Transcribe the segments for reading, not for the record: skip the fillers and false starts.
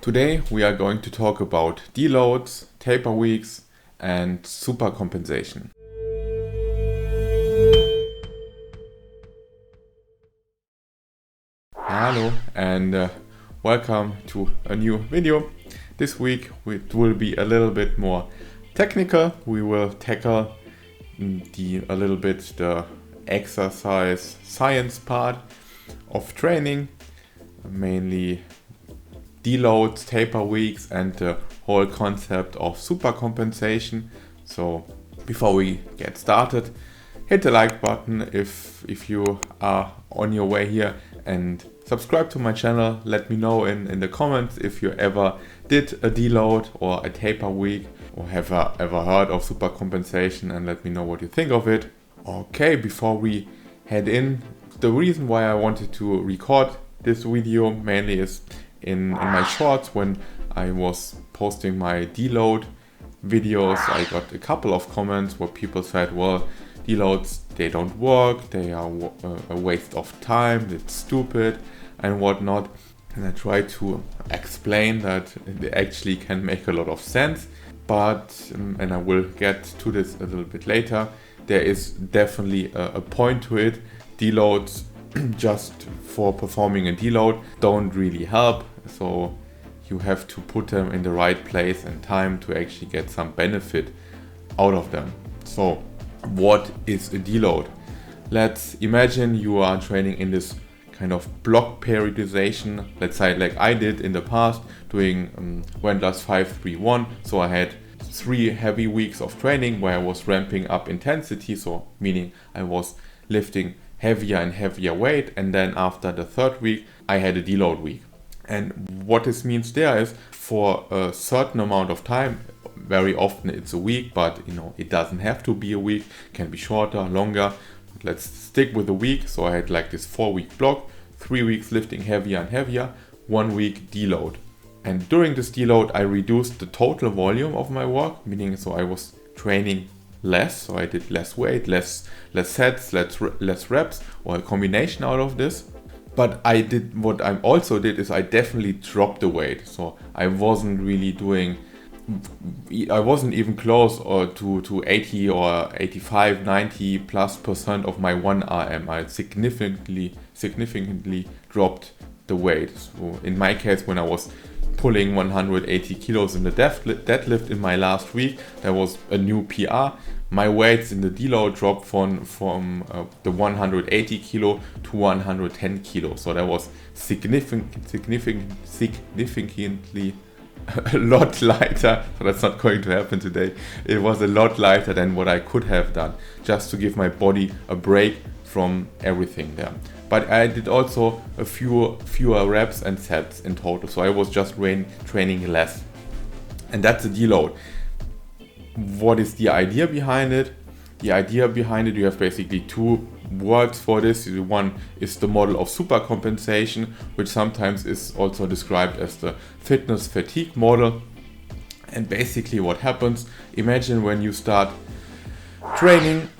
Today we are going to talk about deloads, taper weeks and supercompensation. Hello and welcome to a new video. This week it will be a little bit more technical. We will tackle the exercise science part of training, mainly deloads, taper weeks and the whole concept of supercompensation. So before we get started, hit the like button if you are on your way here and subscribe to my channel. Let me know in the comments if you ever did a deload or a taper week or have ever heard of supercompensation, and let me know what you think of it. Okay, before we head in, the reason why I wanted to record this video mainly is in my shorts. When I was posting my deload videos, I got a couple of comments where people said, well, deloads, they don't work, they are a waste of time, it's stupid and whatnot. And I tried to explain that they actually can make a lot of sense, but, and I will get to this a little bit later, there is definitely a point to it. Deloads just for performing a deload don't really help, so you have to put them in the right place and time to actually get some benefit out of them. So what is a deload? Let's imagine you are training in this kind of block periodization, let's say like I did in the past, doing Wendler's 5-3-1. So I had 3 heavy weeks of training where I was ramping up intensity, so meaning I was lifting heavier and heavier weight, and then after the 3rd week I had a deload week. And what this means there is, for a certain amount of time, very often it's a week, but it doesn't have to be a week, it can be shorter, longer. Let's stick with a week. So I had like this 4-week block, 3 weeks lifting heavier and heavier, 1 week deload. And during this deload I reduced the total volume of my work, meaning so I was training less, so I did less weight, less sets, less reps, or a combination out of this. But what I also did is I definitely dropped the weight. So I wasn't even close to 80 or 85, 90+% of my 1RM. I significantly dropped the weight. So in my case, when I was pulling 180 kilos in the deadlift in my last week, that was a new PR. My weights in the deload dropped from the 180 kilo to 110 kilo. So that was significantly a lot lighter. So that's not going to happen today. It was a lot lighter than what I could have done, just to give my body a break from everything there. But I did also a fewer reps and sets in total. So I was just training less. And that's a deload. What is the idea behind it? The idea behind it, you have basically 2 words for this. One is the model of supercompensation, which sometimes is also described as the fitness fatigue model. And basically what happens, imagine when you start training,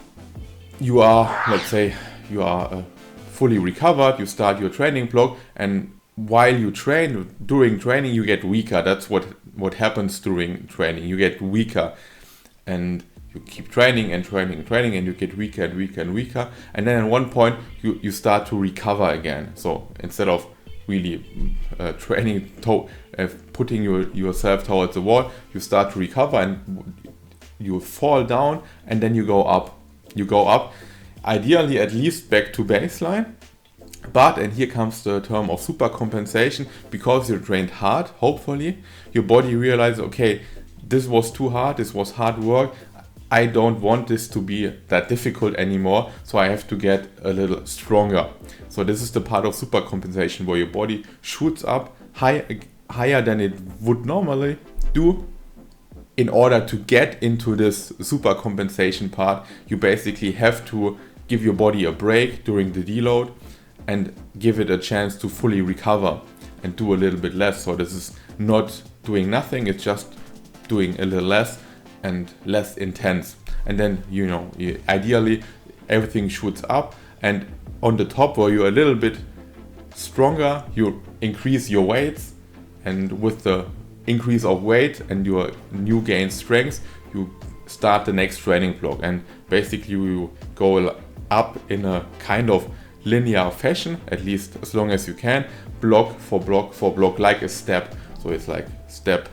you are, let's say, you are fully recovered, you start your training block, and while you train, during training you get weaker. That's what happens during training. You get weaker and you keep training and you get weaker and weaker and weaker, and then at one point you start to recover again. So instead of really training putting yourself towards the wall, you start to recover and you fall down, and then you go up, ideally at least back to baseline. But, and here comes the term of supercompensation, because you trained hard, hopefully your body realizes, okay, this was too hard, this was hard work, I don't want this to be that difficult anymore, so I have to get a little stronger. So this is the part of supercompensation where your body shoots up higher than it would normally do. In order to get into this supercompensation part, you basically have to give your body a break during the deload and give it a chance to fully recover and do a little bit less. So this is not doing nothing, it's just doing a little less and less intense. And then, ideally everything shoots up, and on the top where you're a little bit stronger, you increase your weights and with the increase of weight and your new gained strength, you start the next training block, and basically you go up in a kind of linear fashion, at least as long as you can, block for block for block, like a step. So it's like step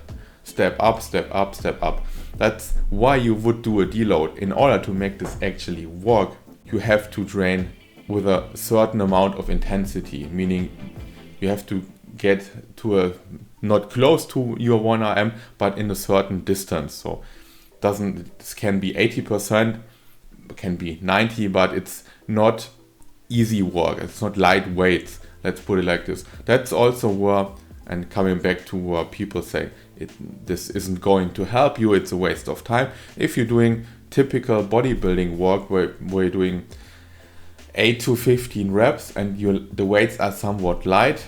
up, step up, step up. That's why you would do a deload. In order to make this actually work, you have to train with a certain amount of intensity, meaning you have to get to a not close to your 1 RM, but in a certain distance. So this can be 80%, can be 90, but it's not easy work. It's not light weights. Let's put it like this. That's also where, and coming back to where people say this isn't going to help you, it's a waste of time. If you're doing typical bodybuilding work where you're doing 8 to 15 reps and the weights are somewhat light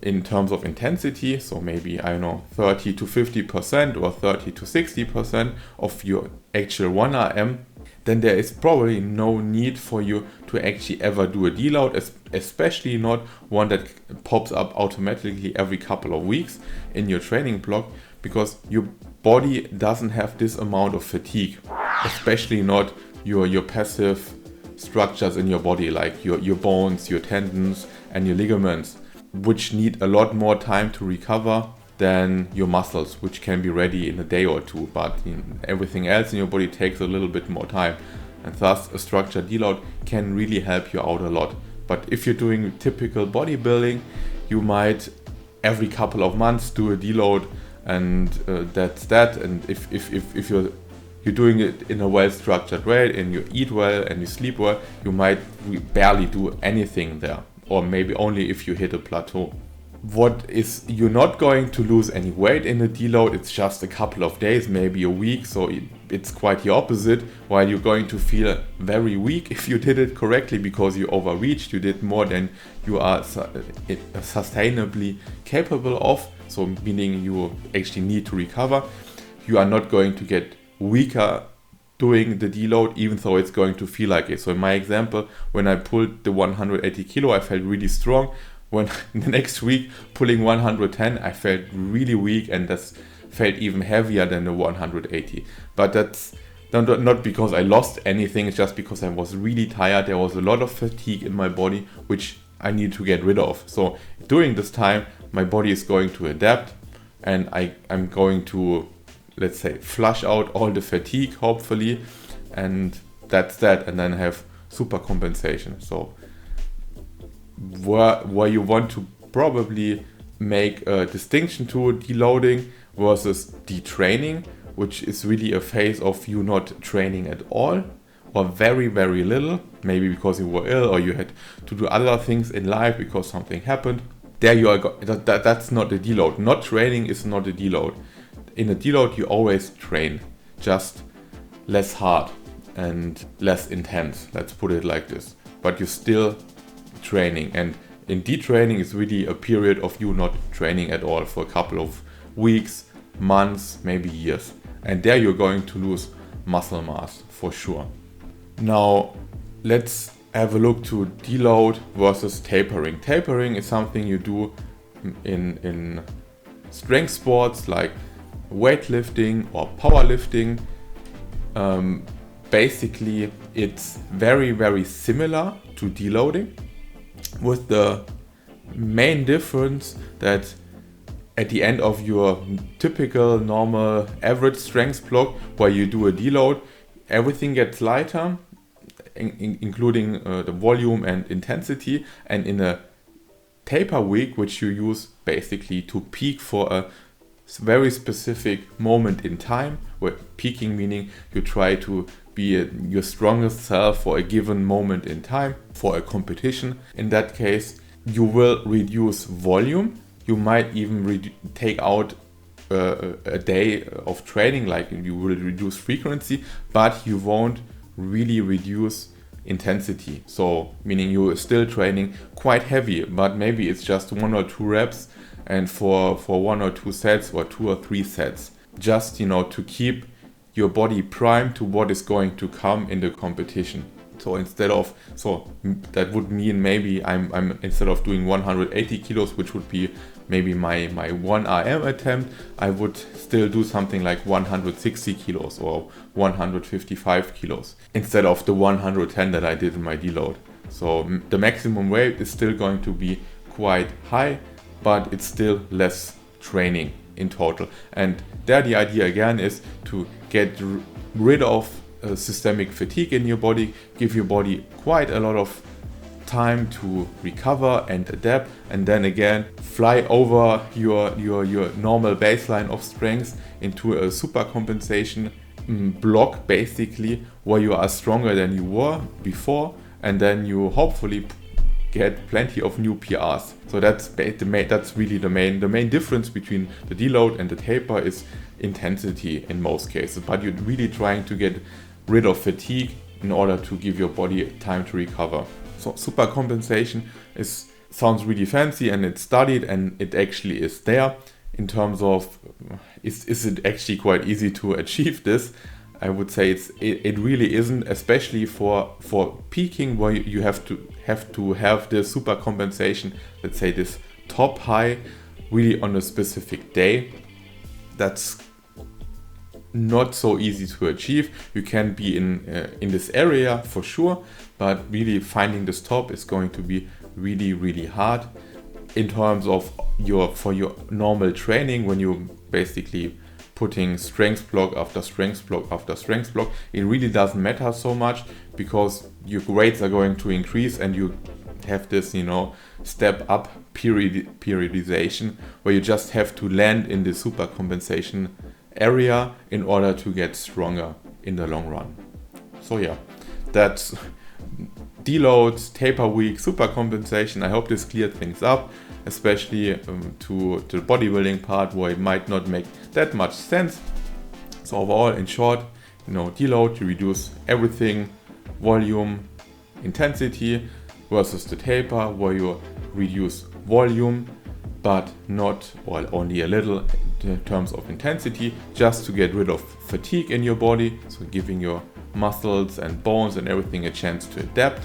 in terms of intensity, so maybe, I don't know, 30 to 50% or 30 to 60% of your actual 1 RM, then there is probably no need for you to actually ever do a deload, especially not one that pops up automatically every couple of weeks in your training block, because your body doesn't have this amount of fatigue, especially not your passive structures in your body, like your bones, your tendons and your ligaments, which need a lot more time to recover than your muscles, which can be ready in a day or two. But everything else in your body takes a little bit more time, and thus a structured deload can really help you out a lot. But if you're doing typical bodybuilding, you might every couple of months do a deload, and that's that. And if you're doing it in a well-structured way and you eat well and you sleep well, you might barely do anything there, or maybe only if you hit a plateau. You're not going to lose any weight in a deload. It's just a couple of days, maybe a week. So it's quite the opposite. While you're going to feel very weak if you did it correctly, because you overreached, you did more than you are sustainably capable of. So meaning you actually need to recover. You are not going to get weaker doing the deload, even though it's going to feel like it. So in my example, when I pulled the 180 kilo, I felt really strong. When the next week pulling 110, I felt really weak, and that felt even heavier than the 180. But that's not because I lost anything, it's just because I was really tired. There was a lot of fatigue in my body, which I need to get rid of. So during this time, my body is going to adapt, and I'm going to, let's say, flush out all the fatigue, hopefully, and that's that. And then have supercompensation. So where you want to probably make a distinction to deloading versus detraining, which is really a phase of you not training at all or very, very little, maybe because you were ill or you had to do other things in life because something happened. There you are. That's not a deload. Not training is not a deload. In a deload, you always train, just less hard and less intense. Let's put it like this. But you still training, and in detraining is really a period of you not training at all for a couple of weeks, months, maybe years, and there you're going to lose muscle mass for sure. Now let's have a look to deload versus tapering. Tapering is something you do in strength sports like weightlifting or powerlifting. Basically it's very, very similar to deloading, with the main difference that at the end of your typical normal average strength block where you do a deload, everything gets lighter, including the volume and intensity, and in a taper week, which you use basically to peak for a very specific moment in time, where peaking meaning you try to be your strongest self for a given moment in time for a competition. In that case, you will reduce volume. You might even take out a day of training, like you will reduce frequency, but you won't really reduce intensity. So meaning you're still training quite heavy, but maybe it's just 1 or 2 reps and for 1 or 2 sets or 2 or 3 sets, just to keep your body primed to what is going to come in the competition. So that would mean maybe I'm instead of doing 180 kilos, which would be maybe my 1 RM attempt, I would still do something like 160 kilos or 155 kilos instead of the 110 that I did in my deload. So the maximum weight is still going to be quite high, but it's still less training in total. And there the idea again is to get rid of systemic fatigue in your body, give your body quite a lot of time to recover and adapt, and then again fly over your normal baseline of strength into a supercompensation block, basically, where you are stronger than you were before, and then you hopefully get plenty of new PRs. So that's really the main difference between the deload and the taper is intensity in most cases, but you're really trying to get rid of fatigue in order to give your body time to recover. So supercompensation sounds really fancy, and it's studied, and it actually is there. In terms of is it actually quite easy to achieve this? I would say it really isn't, especially for peaking, where you have to have the supercompensation, let's say this top high, really on a specific day. That's not so easy to achieve. You can be in this area for sure, but really finding this top is going to be really hard in terms of your normal training. When you basically putting strength block after strength block after strength block, it really doesn't matter so much, because your grades are going to increase and you have this, step up periodization, where you just have to land in the supercompensation area in order to get stronger in the long run. So yeah, that's deloads, taper week, supercompensation. I hope this cleared things up, especially to the bodybuilding part, where it might not make that much sense. So overall, in short, deload, you reduce everything, volume, intensity, versus the taper, where you reduce volume but not, or only a little, in terms of intensity, just to get rid of fatigue in your body, so giving your muscles and bones and everything a chance to adapt.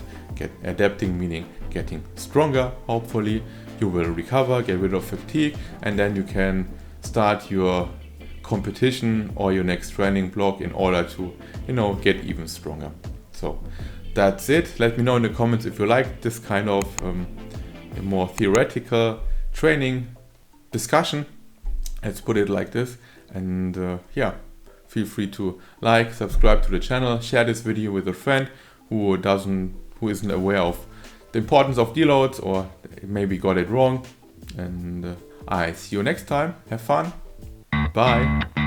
Adapting meaning getting stronger. Hopefully you will recover, get rid of fatigue, and then you can start your competition or your next training block in order to get even stronger. So that's it. Let me know in the comments if you like this kind of more theoretical training discussion, let's put it like this. And feel free to like, subscribe to the channel, share this video with a friend who isn't aware of the importance of deloads, or maybe got it wrong. And I see you next time. Have fun. Bye.